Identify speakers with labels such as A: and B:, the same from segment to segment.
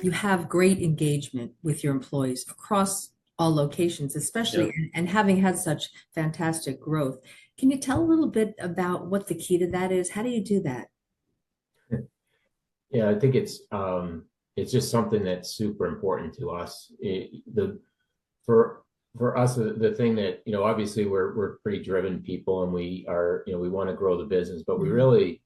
A: you have great engagement with your employees across all locations, especially
B: Yeah.
A: and having had such fantastic growth. Can you tell a little bit about what the key to that is? How do you do that?
B: Yeah, I think it's just something that's super important to us. For for us, the thing that, obviously we're pretty driven people, and we are, we want to grow the business, but we
A: Mhm.
B: really,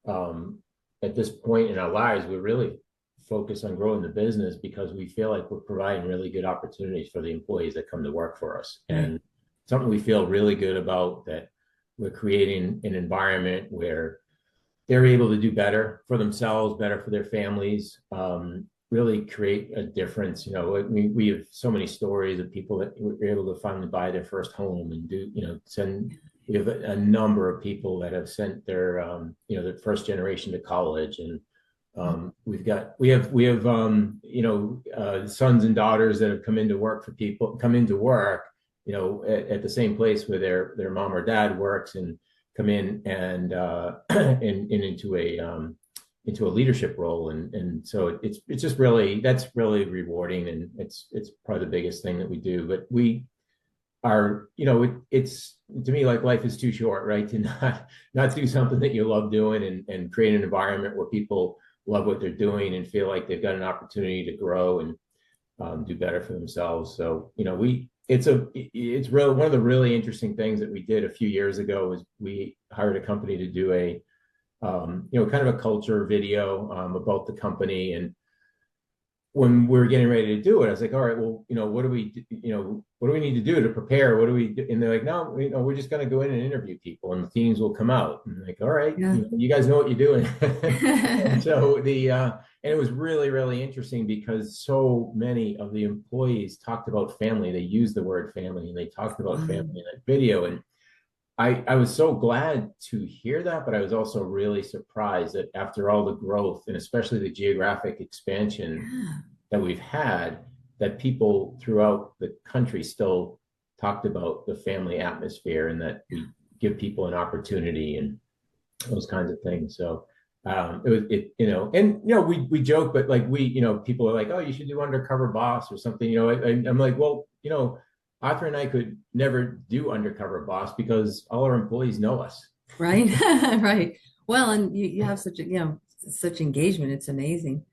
B: um, at this point in our lives, we really focus on growing the business because we feel like we're providing really good opportunities for the employees that come to work for us.
A: Right.
B: And something we feel really good about, that we're creating an environment where they're able to do better for themselves, better for their families, really create a difference. We have so many stories of people that were able to finally buy their first home and send. We have a number of people that have sent their first generation to college, and we have sons and daughters that have come into work, at the same place where their mom or dad works, and come in and into a leadership role, and so it's just really, that's really rewarding, and it's probably the biggest thing that we do. But we are, it's, to me, like, life is too short, right, to not do something that you love doing, and create an environment where people love what they're doing and feel like they've got an opportunity to grow and do better for themselves. So, it's really one of the really interesting things that we did a few years ago was we hired a company to do a kind of a culture video about the company. And when we were getting ready to do it, I was like, all right, well, what do we need to do to prepare? What do we do? And they're like, no, we're just going to go in and interview people, and the teams will come out. And I'm like, all right,
A: Yeah.
B: you guys know what you're doing. And so and it was really, really interesting because so many of the employees talked about family. They used the word family, and they talked about family
A: Wow.
B: in that video. And I was so glad to hear that, but I was also really surprised that after all the growth, and especially the geographic expansion
A: Yeah.
B: that we've had, that people throughout the country still talked about the family atmosphere, and that we give people an opportunity and those kinds of things. So it was it and we joke, but like, people are like, oh, you should do Undercover Boss or something. I'm like, well, Arthur and I could never do Undercover Boss because all our employees know us.
A: Right. Right. Well, and you have such engagement. It's amazing.